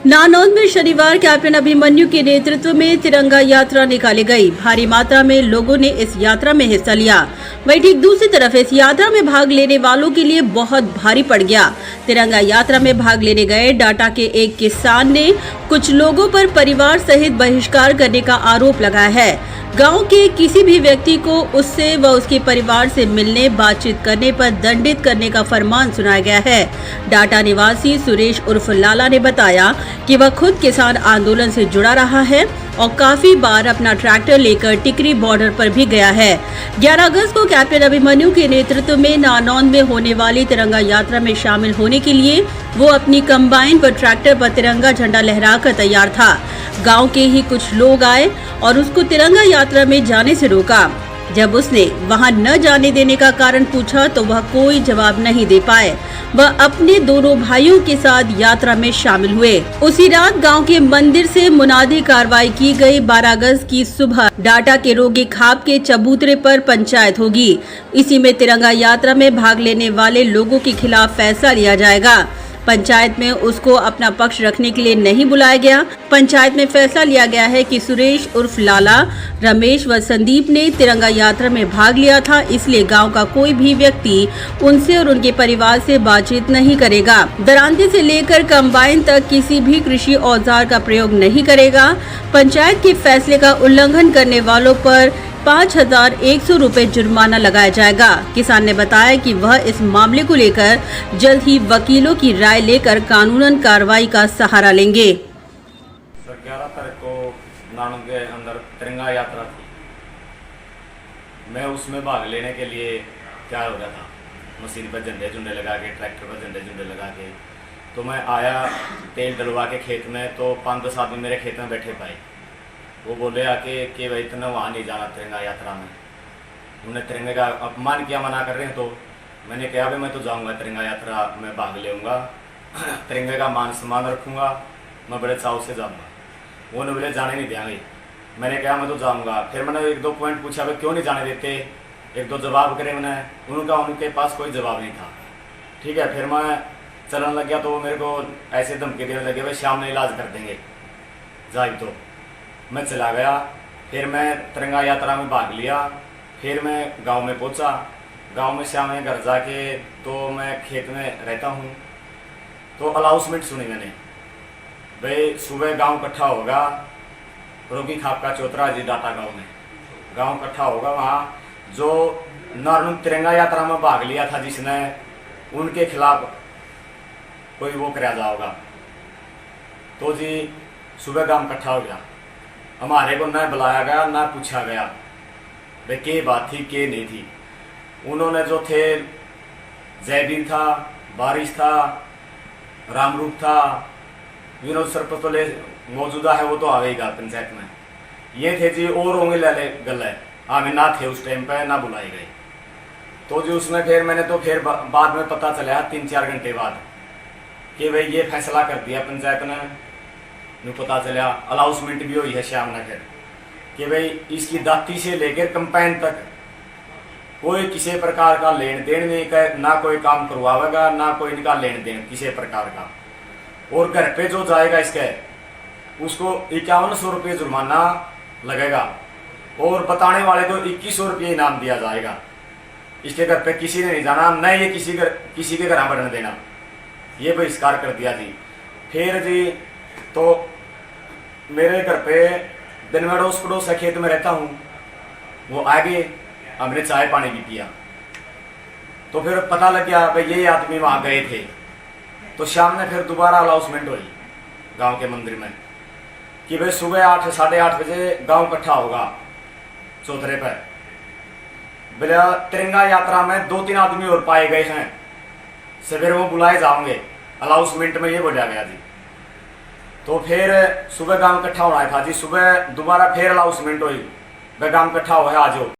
नानौंद में शनिवार कैप्टन अभिमन्यु के नेतृत्व में तिरंगा यात्रा निकाली गई। भारी मात्रा में लोगों ने इस यात्रा में हिस्सा लिया। वहीं ठीक दूसरी तरफ इस यात्रा में भाग लेने वालों के लिए बहुत भारी पड़ गया। तिरंगा यात्रा में भाग लेने गए डाटा के एक किसान ने कुछ लोगों पर परिवार सहित बहिष्कार करने का आरोप लगाया है। गांव के किसी भी व्यक्ति को उससे व उसके परिवार से मिलने बातचीत करने पर दंडित करने का फरमान सुनाया गया है। डाटा निवासी सुरेश उर्फ लाला ने बताया कि वह खुद किसान आंदोलन से जुड़ा रहा है और काफी बार अपना ट्रैक्टर लेकर टिकरी बॉर्डर पर भी गया है। 11 अगस्त को कैप्टन अभिमन्यु के नेतृत्व में नानौंद में होने वाली तिरंगा यात्रा में शामिल होने के लिए वो अपनी कंबाइन व ट्रैक्टर पर तिरंगा झंडा लहराकर तैयार था। गांव के ही कुछ लोग आए और उसको तिरंगा यात्रा में जाने से रोका। जब उसने वहां न जाने देने का कारण पूछा तो वह कोई जवाब नहीं दे पाए। वह अपने दोनों भाइयों के साथ यात्रा में शामिल हुए। उसी रात गांव के मंदिर से मुनादी कार्रवाई की गई। 12 अगस्त की सुबह डाटा के रोगी खाप के चबूतरे पर पंचायत होगी। इसी में तिरंगा यात्रा में भाग लेने वाले लोगों के खिलाफ फैसला लिया जाएगा। पंचायत में उसको अपना पक्ष रखने के लिए नहीं बुलाया गया। पंचायत में फैसला लिया गया है कि सुरेश उर्फ लाला, रमेश व संदीप ने तिरंगा यात्रा में भाग लिया था, इसलिए गांव का कोई भी व्यक्ति उनसे और उनके परिवार से बातचीत नहीं करेगा। दरांती से लेकर कंबाइन तक किसी भी कृषि औजार का प्रयोग नहीं करेगा। पंचायत के फैसले का उल्लंघन करने वालों पर 5,100 रुपए जुर्माना लगाया जाएगा। किसान ने बताया कि वह इस मामले को लेकर जल्द ही वकीलों की राय लेकर कानूनन कार्रवाई का सहारा लेंगे। 11 तारीख को नानौंद के अंदर तिरंगा यात्रा थी। मैं उसमें भाग लेने के लिए तैयार हो गया था। मशीन पर झंडे झुंडे लगा के, ट्रैक्टर पर झंडे झुंडे लगा के तो मैं आया तेल डलवा के खेत में, तो 5-10 आदमी मेरे खेत में बैठे पाए। वो बोले आके कि भाई इतना वहाँ नहीं जाना तिरंगा यात्रा में। उन्होंने तिरंगे का अपमान किया, मना कर रहे हैं। तो मैंने कहा भाई मैं तो जाऊँगा तिरंगा यात्रा में भाग लेऊँगा, तिरंगे का मान सम्मान रखूँगा, मैं बड़े चाव से जाऊँगा। वो ने बोले जाने नहीं देंगे। मैंने कहा मैं तो जाऊँगा। फिर मैंने 1-2 पॉइंट पूछा भाई क्यों नहीं जाने देते, 1-2 जवाब करे मैंने। उनके पास कोई जवाब नहीं था। ठीक है, फिर मैं चलने लग गया तो वो मेरे को ऐसे धमकी देने लगे भाई शाम में इलाज कर देंगे जाए। तो मैं चला गया। फिर मैं तिरंगा यात्रा में भाग लिया। फिर मैं गांव में पहुंचा। गांव में शाम में घर जाके तो मैं खेत में रहता हूं। तो अनाउंसमेंट सुनी मैंने भाई सुबह गांव इकट्ठा होगा, रोगी खाप का चौतरा जी डाटा गांव में गांव इकट्ठा होगा। वहाँ जो नानौंद तिरंगा यात्रा में भाग लिया था जिसने, उनके खिलाफ कोई वो कराया जाएगा। तो जी सुबह गांव इकट्ठा हो गया। हमारे को न बुलाया गया ना पूछा गया भाई के बात थी के नहीं थी। उन्होंने जो थे जयवीर था, बारिश था, रामरूप था, विनोद सरपतोले मौजूदा है वो तो आवेगा पंचायत में। ये थे जी और होंगे लाले गले हमें ना थे उस टाइम पे, ना बुलाए गए। तो जी उसमें फिर मैंने तो फिर बाद में पता चला 3-4 घंटे बाद कि भाई ये फैसला कर दिया पंचायत ने। पता चला अनाउंसमेंट भी हुई है शाम नगर कि भाई इसकी दाती से लेकर कंपाइन तक कोई किसी प्रकार का लेन देन नहीं कर, ना कोई काम करवाएगा, ना कोई इनका लेन देन किसी प्रकार का। और घर पे जो जाएगा इसके उसको 5100 रुपये जुर्माना लगेगा और बताने वाले को 2100 रुपये इनाम दिया जाएगा। इसके घर पे किसी ने नहीं जाना, न ये किसी के घर बढ़ने देना। ये बहिष्कार कर दिया जी। फिर जी तो मेरे घर पे दिन में अड़ोस पड़ोस से खेत में रहता हूँ, वो आगे हमने चाय पानी भी पिया। तो फिर पता लग गया भाई ये आदमी वहाँ गए थे। तो शाम में फिर दोबारा अनाउंसमेंट हुई गांव के मंदिर में कि भाई सुबह 8-8:30 बजे गांव इकट्ठा होगा चौतरे पर। बोला तिरंगा यात्रा में 2-3 आदमी और पाए गए हैं, सवेरे वो बुलाए जाओगे। अनाउंसमेंट में ये बोला गया जी। तो फिर सुबह गांव इकट्ठा होना था जी। सुबह दोबारा फिर अनाउंसमेंट हुई, गांव इकट्ठा हुआ है आज।